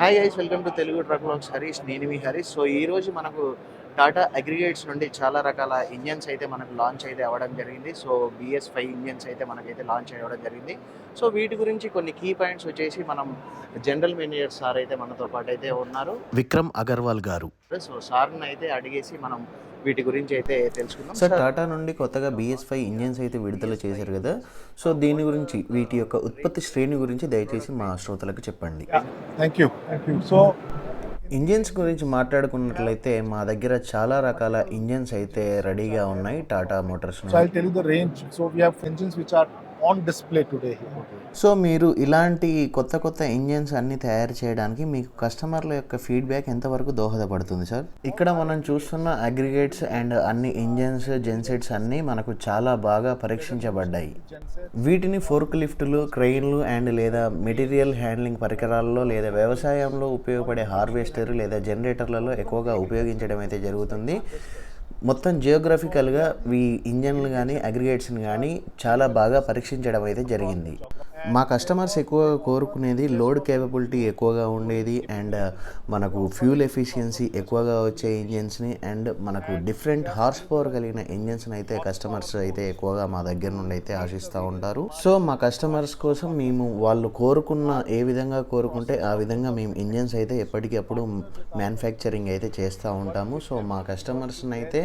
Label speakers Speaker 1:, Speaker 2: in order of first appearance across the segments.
Speaker 1: Hi guys, welcome to Telugu truck vlogs. Harish, నేను మీ Harish. So ఈ రోజు మనకు టాటా అగ్రిగేట్స్ నుండి చాలా రకాల ఇంజన్స్ అయితే మనకు లాంచ్ అయితే అవ్వడం జరిగింది. సో BS5 ఇంజన్స్ అయితే మనకైతే లాంచ్ అవ్వడం జరిగింది. సో వీటి గురించి కొన్ని కీ పాయింట్స్ వచ్చేసి మనం జనరల్ మేనేజర్ సార్ అయితే మనతో పాటు అయితే ఉన్నారు, విక్రమ్ అగర్వాల్ గారు. సో సార్ని అయితే అడిగేసి మనం వీటి గురించి అయితే తెలుసుకుందాం.
Speaker 2: సార్, టాటా నుండి కొత్తగా BS5 ఇంజన్స్ అయితే విడుదల చేశారు కదా, సో దీని గురించి వీటి యొక్క ఉత్పత్తి శ్రేణి గురించి దయచేసి మా శ్రోతలకు చెప్పండి.
Speaker 3: Thank you. సో
Speaker 2: ఇంజన్స్ గురించి మాట్లాడుకున్నట్లయితే మా దగ్గర చాలా రకాల ఇంజన్స్ అయితే రెడీగా ఉన్నాయి Tata Motors
Speaker 3: I will tell you the range. So we have engines which are on display today here.
Speaker 2: సో మీరు ఇలాంటి కొత్త ఇంజన్స్ అన్ని తయారు చేయడానికి మీకు కస్టమర్ల యొక్క ఫీడ్బ్యాక్ ఎంతవరకు దోహదపడుతుంది సార్? ఇక్కడ మనం చూస్తున్న అగ్రిగేట్స్ అండ్ అన్ని ఇంజన్స్, జెన్సెట్స్ అన్నీ మనకు చాలా బాగా పరీక్షించబడ్డాయి. వీటిని ఫోర్క్ లిఫ్టులు, క్రెయిన్లు అండ్ లేదా మెటీరియల్ హ్యాండ్లింగ్ పరికరాల్లో లేదా వ్యవసాయంలో ఉపయోగపడే హార్వెస్టర్ లేదా జనరేటర్లలో ఎక్కువగా ఉపయోగించడం అయితే జరుగుతుంది. మొత్తం జియోగ్రఫికల్గా ఈ ఇంజన్లు కానీ అగ్రిగేట్స్ని కానీ చాలా బాగా పరీక్షించడం అయితే జరిగింది. మా కస్టమర్స్ ఎక్కువగా కోరుకునేది లోడ్ కేపబిలిటీ ఎక్కువగా ఉండేది అండ్ మనకు ఫ్యూల్ ఎఫిషియన్సీ ఎక్కువగా వచ్చే ఇంజన్స్ని అండ్ మనకు డిఫరెంట్ హార్స్ పవర్ కలిగిన ఇంజన్స్ని అయితే కస్టమర్స్ అయితే ఎక్కువగా మా దగ్గర నుండి అయితే ఆశిస్తూ ఉంటారు. సో మా కస్టమర్స్ కోసం మేము వాళ్ళు కోరుకున్న ఏ విధంగా కోరుకుంటే ఆ విధంగా మేము ఇంజన్స్ అయితే ఎప్పటికప్పుడు మ్యానుఫ్యాక్చరింగ్ అయితే చేస్తూ ఉంటాము. సో మా కస్టమర్స్ని అయితే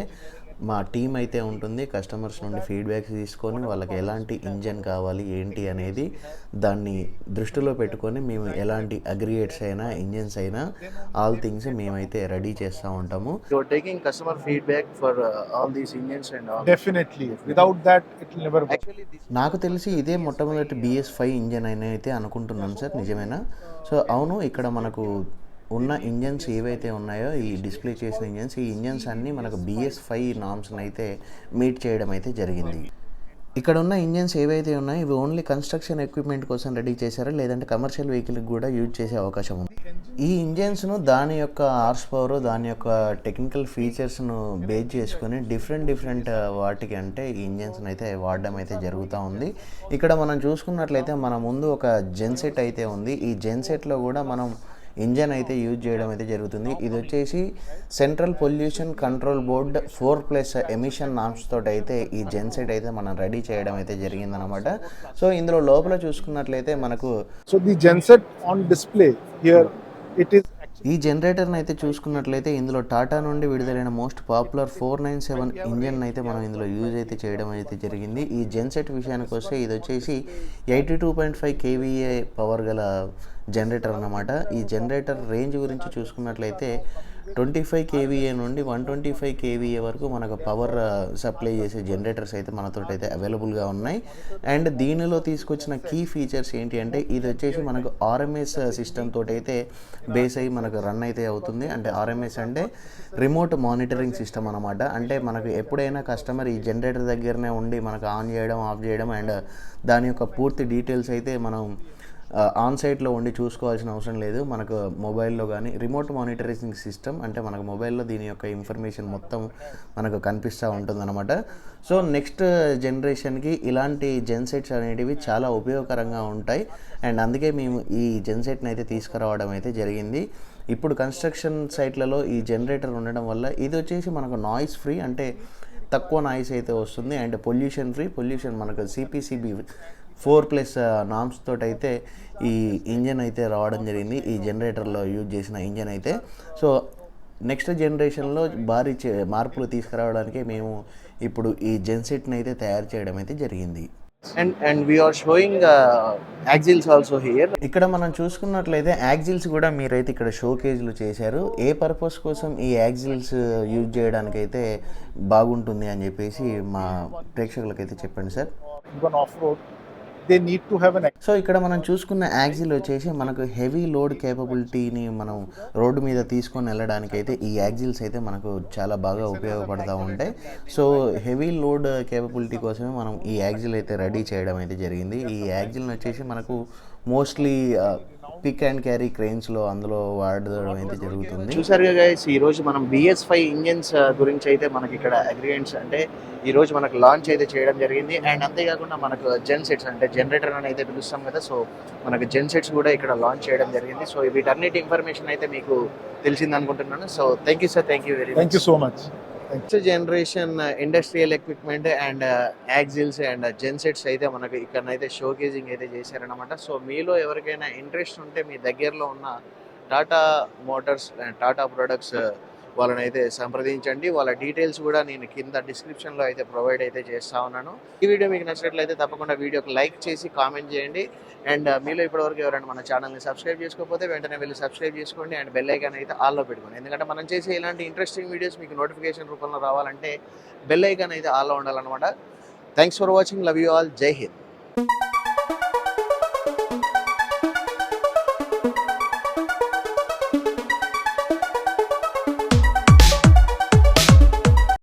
Speaker 2: మా టీం అయితే ఉంటుంది. కస్టమర్స్ నుండి ఫీడ్బ్యాక్స్ తీసుకొని వాళ్ళకి ఎలాంటి ఇంజన్ కావాలి ఏంటి అనేది దాన్ని దృష్టిలో పెట్టుకొని మేము ఎలాంటి అగ్రిగేట్స్ అయినా ఇంజన్స్ అయినా ఆల్ థింగ్స్ మేమైతే రెడీ చేస్తూ ఉంటాము.
Speaker 1: You're taking customer feedback for all these engines and all.
Speaker 3: Definitely without that it will never work.
Speaker 1: Actually, this
Speaker 2: నాకు తెలిసి ఇదే మొట్టమొదటి BS5 ఇంజన్ అని అయితే అనుకుంటున్నాను సార్, నిజమేనా? సో అవును, ఇక్కడ మనకు ఉన్న ఇంజన్స్ ఏవైతే ఉన్నాయో ఈ డిస్ప్లే చేసిన ఇంజన్స్, ఈ ఇంజన్స్ అన్నీ మనకు BS5 నామ్స్ని అయితే మీట్ చేయడం అయితే జరిగింది. ఇక్కడ ఉన్న ఇంజన్స్ ఏవైతే ఉన్నాయో ఇవి ఓన్లీ కన్స్ట్రక్షన్ ఎక్విప్మెంట్ కోసం రెడీ చేశారా లేదంటే కమర్షియల్ వెహికల్కి కూడా యూజ్ చేసే అవకాశం ఉంది. ఈ ఇంజన్స్ను దాని యొక్క హార్స్ పవర్, దాని యొక్క టెక్నికల్ ఫీచర్స్ను బేస్ చేసుకొని డిఫరెంట్ వాటికి అంటే ఈ ఇంజన్స్ని అయితే వాడడం అయితే జరుగుతూ ఉంది. ఇక్కడ మనం చూసుకున్నట్లయితే మన ముందు ఒక జెన్సెట్ అయితే ఉంది. ఈ జెన్సెట్లో కూడా మనం ఇంజన్ అయితే యూజ్ చేయడం అయితే జరుగుతుంది. ఇది వచ్చేసి central pollution control board 4+ emission norms తోటి అయితే ఈ జెన్సెట్ అయితే మనం రెడీ చేయడం అయితే జరిగిందనమాట. సో ఇందులో లోపల చూసుకున్నట్లయితే మనకు
Speaker 3: so the genset on display here it is.
Speaker 2: ఈ జనరేటర్ని అయితే చూసుకున్నట్లయితే ఇందులో టాటా నుండి విడుదలైన మోస్ట్ పాపులర్ 497 ఇంజన్ అయితే మనం ఇందులో యూజ్ అయితే చేయడం అయితే జరిగింది. ఈ జెన్సెట్ విషయానికి వస్తే ఇది వచ్చేసి 82.5 kVA పవర్ గల జనరేటర్ అన్నమాట. ఈ జనరేటర్ రేంజ్ గురించి చూసుకున్నట్లయితే 25 kVA నుండి 125 kVA వరకు మనకు పవర్ సప్లై చేసే జనరేటర్స్ అయితే మనతో అయితే అవైలబుల్గా ఉన్నాయి. అండ్ దీనిలో తీసుకొచ్చిన కీ ఫీచర్స్ ఏంటి అంటే ఇది వచ్చేసి మనకు RMS సిస్టమ్ తోటి అయితే బేస్ అయ్యి మనకు రన్ అయితే అవుతుంది. అంటే RMS అంటే రిమోట్ మానిటరింగ్ సిస్టమ్ అనమాట. అంటే మనకు ఎప్పుడైనా కస్టమర్ ఈ జనరేటర్ దగ్గరనే ఉండి మనకు ఆన్ చేయడం, ఆఫ్ చేయడం అండ్ దాని యొక్క పూర్తి డీటెయిల్స్ అయితే మనం ఆన్ సైట్లో ఉండి చూసుకోవాల్సిన అవసరం లేదు. మనకు మొబైల్లో కానీ రిమోట్ మానిటరింగ్ సిస్టమ్ అంటే మనకు మొబైల్లో దీని యొక్క ఇన్ఫర్మేషన్ మొత్తం మనకు కనిపిస్తూ ఉంటుందన్నమాట. సో నెక్స్ట్ జనరేషన్కి ఇలాంటి జెన్సెట్స్ అనేటివి చాలా ఉపయోగకరంగా ఉంటాయి అండ్ అందుకే మేము ఈ జెన్సెట్ని అయితే తీసుకురావడం అయితే జరిగింది. ఇప్పుడు కన్స్ట్రక్షన్ సైట్లలో ఈ జనరేటర్ ఉండడం వల్ల ఇది వచ్చేసి మనకు నాయిస్ ఫ్రీ, అంటే తక్కువ నాయిస్ అయితే వస్తుంది అండ్ పొల్యూషన్ మనకు CPCB 4+ నామ్స్ తోటి అయితే ఈ ఇంజన్ అయితే రావడం జరిగింది. ఈ జనరేటర్లో యూజ్ చేసిన ఇంజన్ అయితే సో నెక్స్ట్ జనరేషన్లో భారీ మార్పులు తీసుకురావడానికి మేము ఇప్పుడు ఈ జెన్సెట్ని అయితే తయారు చేయడం అయితే జరిగింది.
Speaker 1: and we are showing axles also here.
Speaker 2: ఇక్కడ మనం చూసుకున్నట్లయితే యాక్సిల్స్ కూడా మీరైతే ఇక్కడ షోకేజ్లు చేశారు. ఏ పర్పస్ కోసం ఈ యాక్సిల్స్ యూజ్ చేయడానికి అయితే బాగుంటుంది అని చెప్పేసి మా ప్రేక్షకులకైతే చెప్పండి sir.
Speaker 3: Even of road they need to have an.
Speaker 2: So ఇక్కడ మనం చూసుకున్న యాక్సిల్ వచ్చేసి మనకు హెవీ లోడ్ కేపబిలిటీని మనం రోడ్డు మీద తీసుకొని వెళ్ళడానికి అయితే ఈ యాక్సిల్స్ అయితే మనకు చాలా బాగా ఉపయోగపడుతూ ఉంటాయి. సో హెవీ లోడ్ కేపబిలిటీ కోసమే మనం ఈ యాక్సిల్ అయితే రెడీ చేయడం అయితే జరిగింది. ఈ యాక్సిల్ని వచ్చేసి మనకు మోస్ట్లీ పిక్ అండ్ క్యారీ క్రెయిన్స్లో అందులో వాడడం అయితే జరుగుతుంది.
Speaker 1: చూసారుగా గైస్, ఈ రోజు మనం BS5 ఇంజన్స్ గురించి అయితే మనకి ఇక్కడ అగ్రిగేట్స్ అంటే ఈ రోజు మనకు లాంచ్ అయితే చేయడం జరిగింది. అండ్ అంతేకాకుండా మనకు జెన్ సెట్స్ అంటే జనరేటర్ అని అయితే పిలుస్తాం కదా, సో మనకు జెన్ సెట్స్ కూడా ఇక్కడ లాంచ్ చేయడం జరిగింది. సో వీటన్నిటి ఇన్ఫర్మేషన్ అయితే మీకు తెలిసింది అనుకుంటున్నాను. So thank you sir, thank you very much.
Speaker 3: Thank you so much.
Speaker 1: Next generation industrial equipment and axles and gensets అయితే మనకు ఇక్కడనైతే షోకేజింగ్ అయితే చేశారనమాట. సో మీలో ఎవరికైనా ఇంట్రెస్ట్ ఉంటే మీ దగ్గరలో ఉన్న Tata Motors and Tata products వాళ్ళని అయితే సంప్రదించండి. వాళ్ళ డీటెయిల్స్ కూడా నేను కింద డిస్క్రిప్షన్లో అయితే ప్రొవైడ్ అయితే చేస్తా ఉన్నాను. ఈ వీడియో మీకు నచ్చినట్లయితే తప్పకుండా వీడియోకి లైక్ చేసి కామెంట్ చేయండి. అండ్ మీలో ఇప్పటివరకు ఎవరైనా మన ఛానల్ని సబ్స్క్రైబ్ చేసుకోకపోతే వెంటనే వెళ్ళి సబ్స్క్రైబ్ చేసుకోండి. అండ్ బెల్ ఐకాన్ అయితే ఆల్లో పెట్టుకోండి. ఎందుకంటే మనం చేసే ఇలాంటి ఇంట్రెస్టింగ్ వీడియోస్ మీకు నోటిఫికేషన్ రూపంలో రావాలంటే బెల్ ఐకాన్ అయితే ఆల్లో ఉండాలన్నమాట. Thanks for watching. Love you all. జై హింద్.